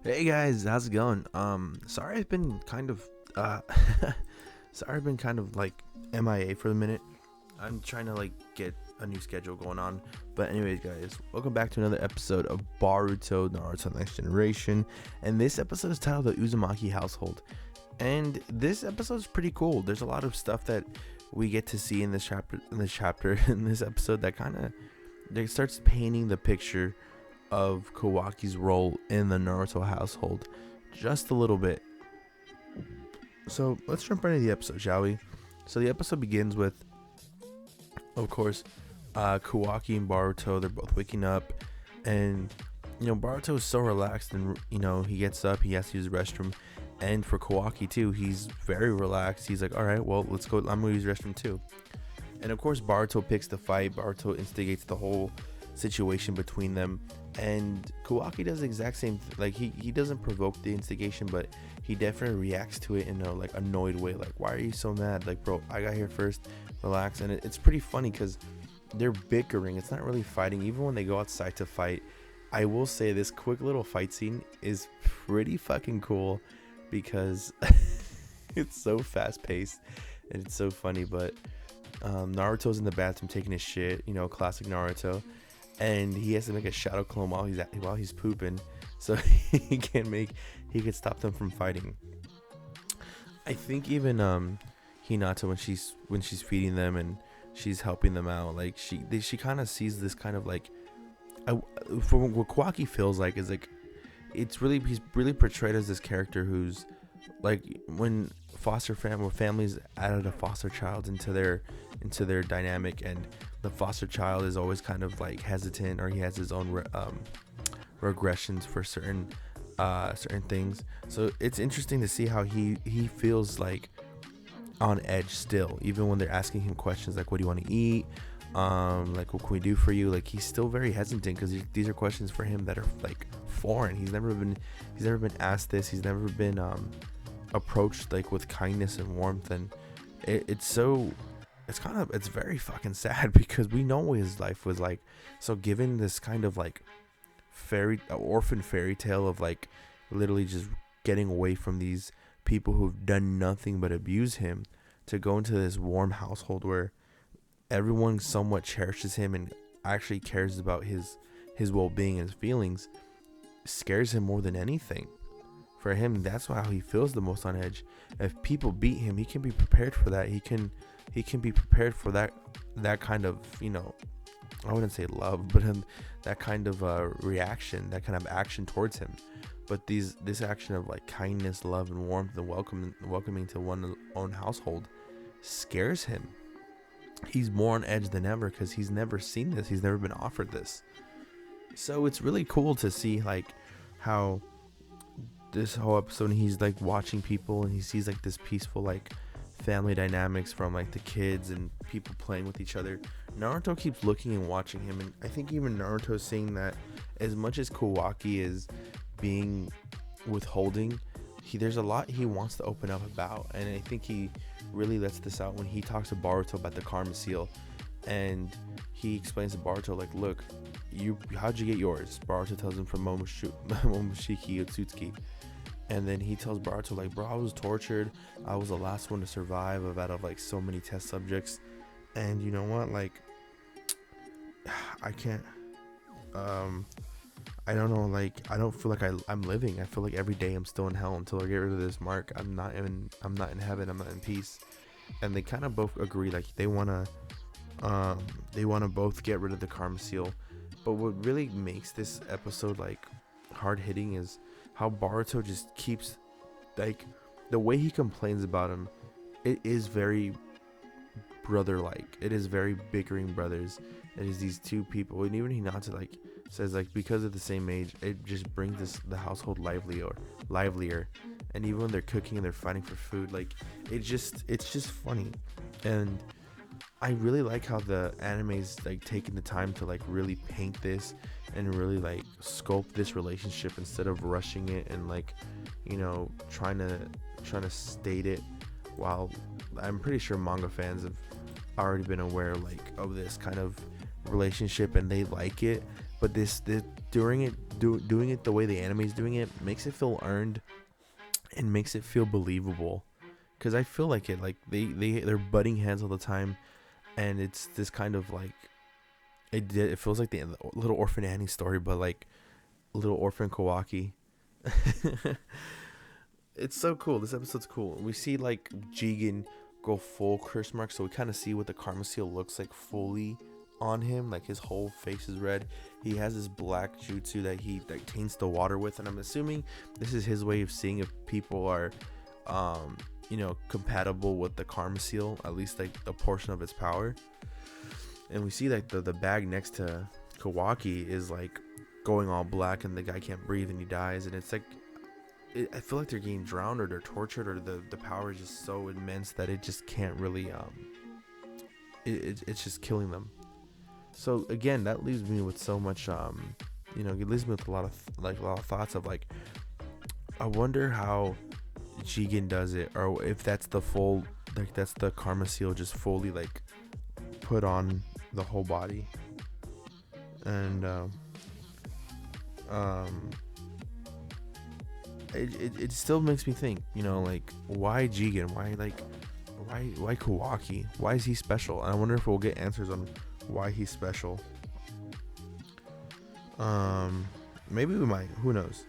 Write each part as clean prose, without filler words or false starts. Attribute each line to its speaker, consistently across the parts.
Speaker 1: Hey guys, how's it going? Sorry I've been kind of uh sorry I've been kind of like MIA for the minute. I'm trying to like get a new schedule going on. But anyways guys, welcome back to another episode of Naruto Next Generation. And this episode is titled The Uzumaki Household. And this episode is pretty cool. There's a lot of stuff that we get to see in this chapter in this episode that kind of starts painting the picture of Kawaki's role in the Naruto household just a little bit. So let's jump right into the episode, shall we? So the episode begins with, of course, Kawaki and Boruto. They're both waking up, and Boruto is so relaxed, and he gets up, he has to use the restroom, and for Kawaki too, he's very relaxed. He's like, all right, well, let's go. I'm gonna use the restroom too. And of course, Boruto picks the fight. Boruto instigates the whole situation between them, and Kawaki does the exact same like he doesn't provoke the instigation, but he definitely reacts to it in a like annoyed way, like, why are you so mad? Like, bro, I got here first, relax. And it's pretty funny because they're bickering. It's not really fighting. Even when they go outside to fight, I will say this quick little fight scene is pretty fucking cool because it's so fast paced and it's so funny. But Naruto's in the bathroom taking his shit, classic Naruto, and he has to make a shadow clone while he's pooping, so he can stop them from fighting. I think even Hinata, when she's feeding them and she's helping them out, like she kind of sees this kind of like, for what Kawaki feels like is like, he's really portrayed as this character who's like, when families added a foster child into their dynamic, and the foster child is always kind of like hesitant, or he has his own regressions for certain things. So it's interesting to see how he feels like on edge still, even when they're asking him questions like, what do you want to eat, like, what can we do for you? Like, he's still very hesitant because these are questions for him that are like foreign. He's never been asked this. He's never been approached like with kindness and warmth, and it's very fucking sad because we know what his life was like. So given this kind of like orphan fairy tale of like literally just getting away from these people who've done nothing but abuse him, to go into this warm household where everyone somewhat cherishes him and actually cares about his well-being and his feelings, scares him more than anything. For him, that's how he feels the most on edge. If people beat him, he can be prepared for that. He can be prepared for that kind of, I wouldn't say love, but that kind of reaction, that kind of action towards him. But this action of like kindness, love, and warmth, and welcoming to one's own household scares him. He's more on edge than ever because he's never seen this. He's never been offered this. So it's really cool to see like how this whole episode, he's like watching people, and he sees like this peaceful like family dynamics from like the kids and people playing with each other. Naruto keeps looking and watching him, and I think even Naruto's seeing that as much as Kawaki is being withholding, there's a lot he wants to open up about, and I think he really lets this out when he talks to Boruto about the karma seal, and he explains to Boruto like, look, how'd you get yours? Boruto tells him from Momoshiki Otsutsuki. And then he tells Boruto like, bro, I was tortured. I was the last one to survive out of like so many test subjects. And you know what? Like, I can't, I don't know. Like, I don't feel like I'm living. I feel like every day I'm still in hell until I get rid of this mark. I'm not in heaven. I'm not in peace. And they kind of both agree. Like, they want to both get rid of the karma seal. But what really makes this episode like hard hitting is how Boruto just keeps, like, the way he complains about him, it is very brother-like. It is very bickering brothers. It is these two people, and even Hinata like says like, because of the same age, it just brings the household livelier. And even when they're cooking and they're fighting for food, like, it's just funny. And I really like how the anime's like taking the time to like really paint this and really like sculpt this relationship instead of rushing it and like, trying to state it. While I'm pretty sure manga fans have already been aware like of this kind of relationship and they like it, but doing it the way the anime is doing it makes it feel earned and makes it feel believable. Because I feel like it, like they're butting heads all the time, and it's this kind of like it feels like the Little Orphan Annie story, but like Little Orphan Kawaki. It's so cool. This episode's cool. We see like Jigen go full curse mark, so we kind of see what the karma seal looks like fully on him. Like his whole face is red. He has this black jutsu that he like taints the water with, and I'm assuming this is his way of seeing if people are compatible with the karma seal, at least like a portion of its power. And we see like the bag next to Kawaki is like going all black, and the guy can't breathe and he dies. And it's like I feel like they're getting drowned, or they're tortured, or the power is just so immense that it just can't really it's just killing them. So again, that leaves me with so much it leaves me with a lot of thoughts of like, I wonder how Jigen does it, or if that's the full, like that's the karma seal just fully like put on the whole body. And it still makes me think, like, why Jigen, why Kawaki, why is he special? And I wonder if we'll get answers on why he's special. Maybe we might, who knows.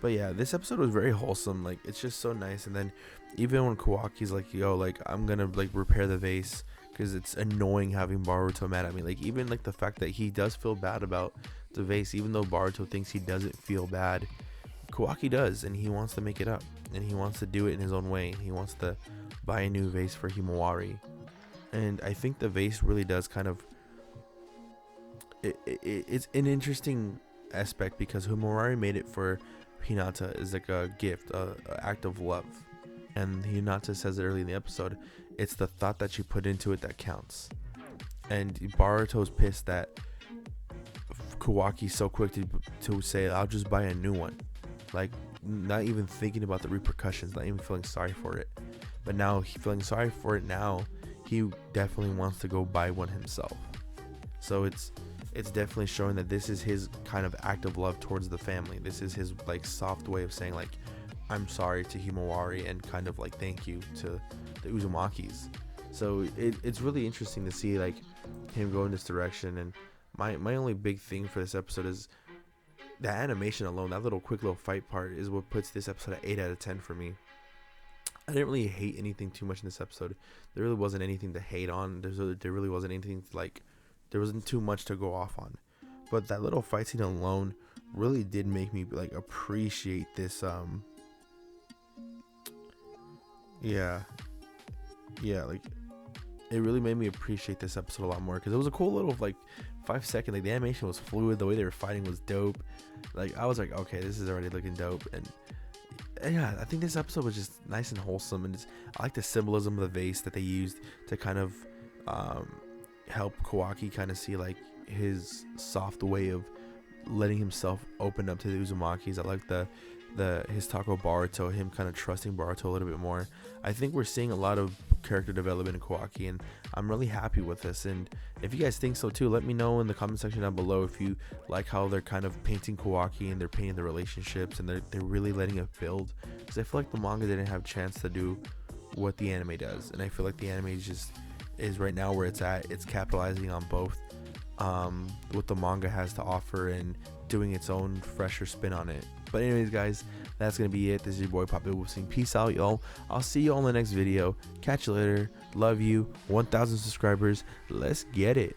Speaker 1: But yeah, this episode was very wholesome. Like, it's just so nice. And then even when Kawaki's like, yo, like, I'm gonna like repair the vase, because it's annoying having Boruto mad at me. Like, even like the fact that he does feel bad about the vase, even though Boruto thinks he doesn't feel bad, Kawaki does, and he wants to make it up, and he wants to do it in his own way. He wants to buy a new vase for Himawari. And I think the vase really does kind of it's an interesting aspect, because Himawari made it for Hinata as like a gift, a act of love. And Hinata says it early in the episode, it's the thought that you put into it that counts. And Boruto's pissed that Kawaki's so quick to say, I'll just buy a new one. Like, not even thinking about the repercussions, not even feeling sorry for it. But now feeling sorry for it now, he definitely wants to go buy one himself. So it's definitely showing that this is his kind of act of love towards the family. This is his like soft way of saying like, I'm sorry to Himawari, and kind of like thank you to the Uzumakis. So it's really interesting to see like him go in this direction. And my only big thing for this episode is the animation alone. That quick little fight part is what puts this episode at 8 out of 10 for me. I didn't really hate anything too much in this episode. There really wasn't anything to hate on. There really wasn't anything to, like, there wasn't too much to go off on. But that little fight scene alone really did make me like appreciate this. Like it really made me appreciate this episode a lot more, because it was a cool little like 5 second, like the animation was fluid, the way they were fighting was dope. Like I was like, okay, this is already looking dope. And yeah, I think this episode was just nice and wholesome, and I like the symbolism of the vase that they used to kind of help Kawaki kind of see like his soft way of letting himself open up to the Uzumakis. I like the his Taco Boruto, him kind of trusting Boruto a little bit more. I think we're seeing a lot of character development in Kawaki, and I'm really happy with this. And if you guys think so too, let me know in the comment section down below if you like how they're kind of painting Kawaki, and they're painting the relationships, and they're really letting it build. Because I feel like the manga didn't have a chance to do what the anime does, and I feel like the anime is right now where it's at. It's capitalizing on both what the manga has to offer and doing its own fresher spin on it. But anyways, guys, that's gonna be it. This is your boy Papi. We'll sing peace out, y'all. I'll see you all in the next video. Catch you later. Love you. 1,000 subscribers. Let's get it.